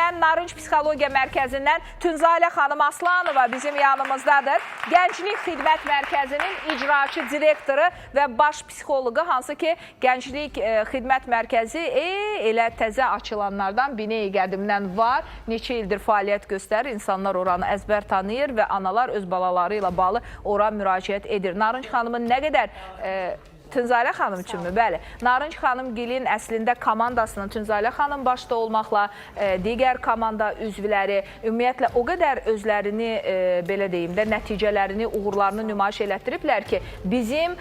Hemen Narınc Psixologiya Mərkəzindən Tünzalə xanım Aslanova bizim yanımızdadır. Gənclik Xidmət Mərkəzinin icraçı direktoru və baş psixoloqu, hansı ki Gənclik Xidmət Mərkəzi elə təzə açılanlardan Binəyi qədimdən var. Neçə ildir fəaliyyət göstərir, insanlar oranı əzbər tanıyır və analar öz balaları ilə bağlı ora müraciət edir. Narınc xanımın nə qədər... Tünzalə xanım üçünmü? Bəli. Narınc xanımgilin əslində komandasının Tünzalə xanım başda olmaqla digər komanda üzvləri ümumiyyətlə o qədər özlərini, belə deyim də, nəticələrini, uğurlarını nümayiş elətdiriblər ki, bizim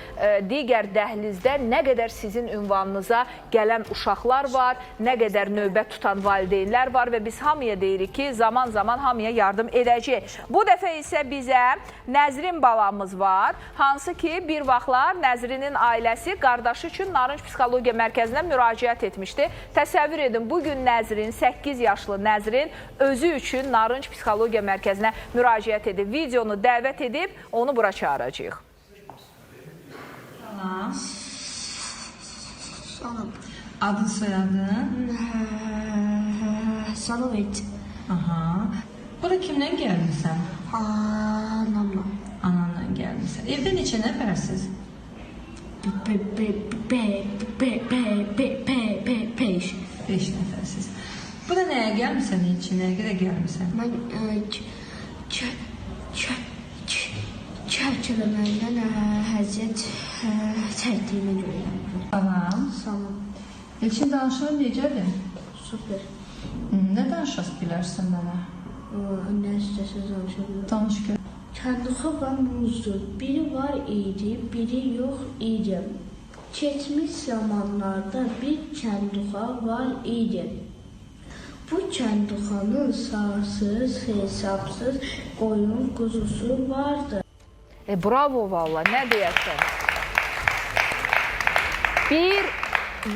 digər dəhlizdə nə qədər sizin ünvanınıza gələn uşaqlar var, nə qədər növbət tutan valideynlər var və biz hamıya deyirik ki, zaman-zaman hamıya yardım edəcəyik. Bu dəfə isə bizə Nəzrin balamız var, hansı ki, bir vaxtlar Nəzrinin ailəsi qardaşı üçün Narınc Psixologiya Mərkəzinə müraciət etmişdi. Təsəvvür edin, bugün Nəzrin, 8 yaşlı Nəzrin özü üçün Narınc Psixologiya Mərkəzinə müraciət edib. Videonu dəvət edib, onu bura çağıracağıq. Salam. Salam. Adın, soyadın? Salovit. Aha. Bura kimdən gəlmirsən? Anamla. Ananla gəlmirsən. Evdə neçə nəfərsiz? 5. 5 nəfərsiz. Bura nəyə gəlmirsən, için nəyə qədər gəlmirsən? Mən çərçələməndən həziyyət çəkdiyimə görə. Salam. Salam. İlkin danışığın necədir? Super. Nə danışaq bilərsən mənə? Nə istəsəz danışabilirim. Danış gör. Çandıxa və muzdur. Biri var idi, biri yox idi. Keçmiş zamanlarda bir çandıxa var idi. Bu çandıxanın sarsız, hesabsız qoyun quzusu vardı. Bravo valla, nə deyəsən?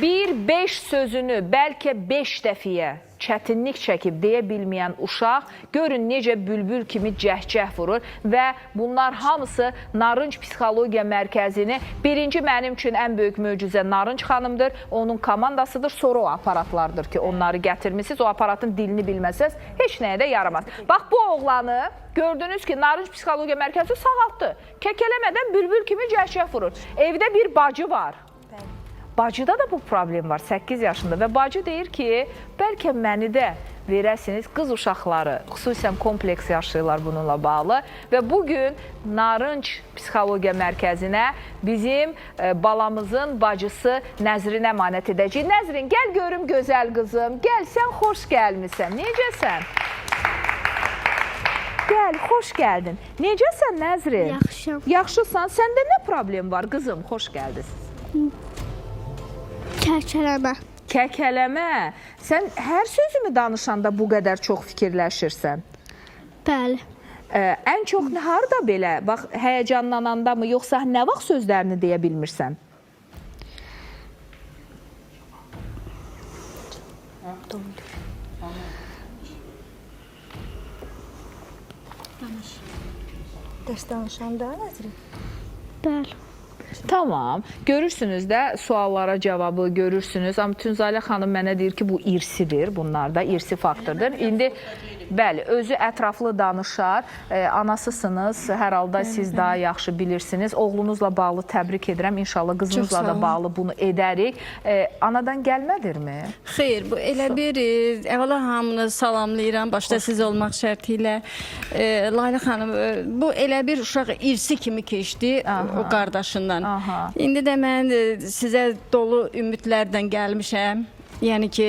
Bir 5 sözünü bəlkə 5 dəfiyə çətinlik çəkib deyə bilməyən uşaq, görün necə bülbül kimi cəhcəh vurur və bunlar hamısı Narınc Psixologiya Mərkəzini, birinci mənim üçün ən böyük möcüzə Narınc xanımdır, onun komandasıdır, sonra o aparatlardır ki, onları gətirmişsiniz, o aparatın dilini bilməsəz, heç nəyə də yaramaz. Bax, bu oğlanı gördünüz ki, Narınc Psixologiya Mərkəzi sağaltdı, kəkələmədən bülbül kimi cəhcəh vurur. Evdə bir bacı var. Bacıda da bu problem var, 8 yaşında və bacı deyir ki, bəlkə məni də verəsiniz, qız uşaqları xüsusən kompleks yaşayırlar bununla bağlı və bugün Narınc Psixologiya Mərkəzinə bizim balamızın bacısı Nəzrin əmanət edəcək. Nəzrin, gəl görüm gözəl qızım, gəl, sən xoş gəlmisən, necəsən? Gəl, xoş gəldin. Necəsən Nəzrin? Yaxşıyam. Yaxşısan, səndə nə problem var qızım, xoş gəldiniz? Kəkələmə. Kəkələmə. Sən hər sözümü danışanda bu qədər çox fikirləşirsən? Bəli. Ən çox harda belə, bax, həyəcanlananda mı, yoxsa nə vaxt sözlərini deyə bilmirsən? Dərs danışanda Nəzrin? Bəli. Tamam. Görürsünüz də suallara cavabı görürsünüz. Amma Tünzalə xanım mənə deyir ki, bu irsidir. Bunlar da irsi faktordur. İndi bəli, özü ətraflı danışar. Anasısınız. Hər halda siz daha yaxşı bilirsiniz. Oğlunuzla bağlı təbrik edirəm. İnşallah qızınızla da bağlı bunu edərik. Anadan gəlmədirmi? Xeyr, bu elə bir əvvəla hamını salamlayıram. Başda siz olmaq şərti ilə. Layla xanım, bu elə bir uşaq irsi kimi keçdi o qardaşından. İndi də mən sizə dolu ümidlərdən gəlmişəm. Yəni ki...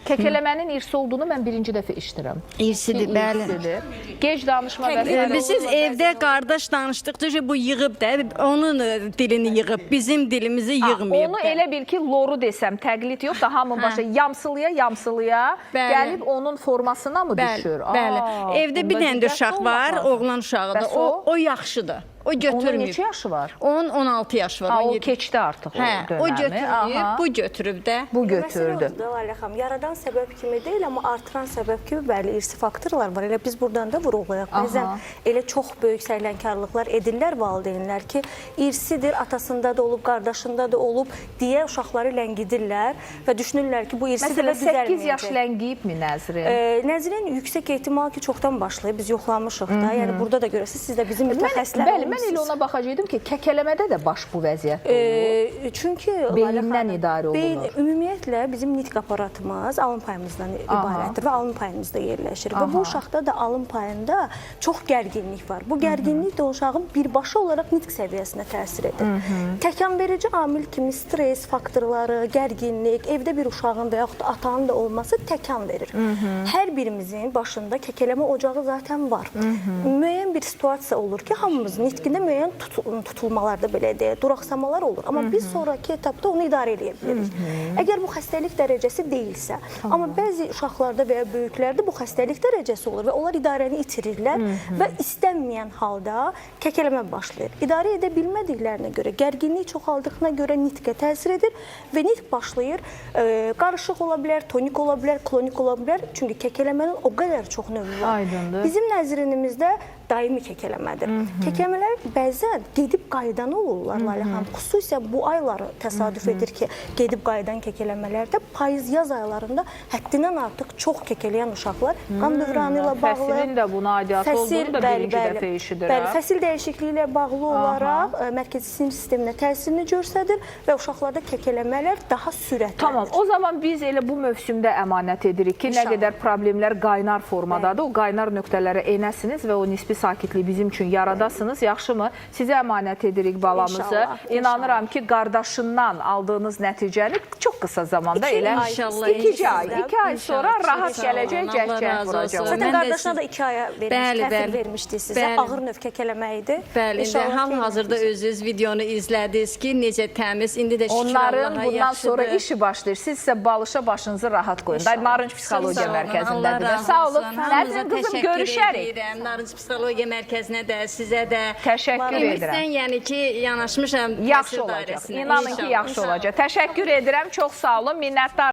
Kəkələmənin irsi olduğunu mən birinci dəfə işdirəm. İrsidir, bəli. Gec danışma və s. Biz evdə qardaş danışdıqca bu yığıb da, onun dilini yığıb, bizim dilimizi yığmayıb. Onu elə bil ki, loru desəm, təqlid yox da hamı başa yamsılaya gəlib onun formasına mı düşür? Bəli. Evdə bir dənə uşaq var, oğlan uşağıdır. O yaxşıdır. o Onun götürməyib. neçə yaşı var? 16 yaşı var. Ha, o 17. keçdi artıq o Hə, dönəmi. o götürüb, Aha. bu götürüb də. Bu Məsələ götürdü. odur da Lalə xanım, yaradan səbəb kimi deyil, amma artıran səbəb kimi bəli irsi faktorlar var. Elə biz buradan da vurğulayaq. Bəzən elə çox böyük səhlənkarlıqlar edirlər valideynlər ki, irsidir, atasında da olub, qardaşında da olub deyə uşaqları ləngidirlər və düşünürlər ki, bu irsidir və Məsələn, 8 yaş düzəlməyəcək. ləngiyibmi Nəzrin? Nəzrin yüksək ehtimal ki, çoxdan başlayıb. Biz yoxlamışıq da. Yəni burada da görəsiniz, siz də bizim mütəxəssislər Bəli, mən elə ona baxacaqdım ki, kəkələmədə də baş bu vəziyyətdə olur. Çünki Beyindən idarə olunur. Ümumiyyətlə bizim nitq aparatımız alın payımızdan ibarətdir və alın payımızda yerləşir. Və bu uşaqda da alın payında çox gərginlik var. Bu gərginlik də uşağın birbaşa olaraq nitq səviyyəsinə təsir edir. Təkanverici amil kimi stres faktorları, gərginlik, evdə bir uşağın və yaxud da atanın da olması təkan verir. Hər birimizin başında kəkələmə ocağı zaten var. Müəyyən bir situasiya olur ki, hamımızın nitqində müəyyən tutulmalar da belə deyək, duraqsamalar olur. Amma biz sonraki etapda onu idarə edə bilərik. Əgər bu xəstəlik dərəcəsi deyilsə, amma bəzi uşaqlarda və ya böyüklərdə bu xəstəlik dərəcəsi olur və onlar idarəni itirirlər və istənməyən halda kəkələmə başlayır. İdarə edə bilmədiklərinə görə, gərginlik çoxaldığına görə nitqə təsir edir və nitq başlayır. Qarışıq ola bilər, tonik ola bilər, klonik ola bilər. Çünki kəkələmənin o qədər çox növü var. Aydındır. Bizim nəzrinimizdə daimi kəkələmədir. Kəkələmələr bəzən gedib qayıdan olurlar Lalə xanım. Xüsusilə bu ayları təsadüf edir ki, gedib qayıdan kəkələmələrdə payız yaz aylarında həddindən artıq çox kəkələyən uşaqlar qan dövranı ilə bağlı. Fəsilin də buna aidiyyatı olduğunu da birinci dəfə eşidirəm. Bəli, fəsil dəyişikliyi ilə bağlı olaraq mərkəzi sinir sisteminə təsirini göstərir və uşaqlarda kəkələmələr daha sürətlənir. Tamam, o zaman biz elə bu mövsümdə əmanət edirik ki, nə qədər problemlər qaynar formadadır, o qaynar nöqtələrə enəsiniz və o nisbi sakitliyi bizim üçün yaradasınız, yaxşımı? Sizə əmanət edirik balamızı. İnşallah, İnanıram ki, qardaşından aldığınız nəticəni çox qısa zamanda elə 2 ay sonra rahat gələcək, cəhcəh vuracaq. Zaten qardaşına da 2 aya təsir vermişdi sizə. Ağır növ kəkələmə idi. Bəli, hal-hazırda özünüz videonu izlədiniz ki, necə təmiz, indi də şükür Onların Allaha bundan yaxşıdır. sonra işi başlayır. Siz isə balışa başınızı rahat qoyun. Narınc Psixologiya Mərkəzindədir. Sağ olun. Nəzrin qızım, görüşərik. Narınc Psixologiya Mərkəzinə də, sizə də. Təşəkkür edirəm. Ümiddən, yəni ki, yanaşmışam. Yaxşı olacaq. İnanın ki, yaxşı olacaq. Təşəkkür edirəm. Çox sağ olun. Minnətdarım.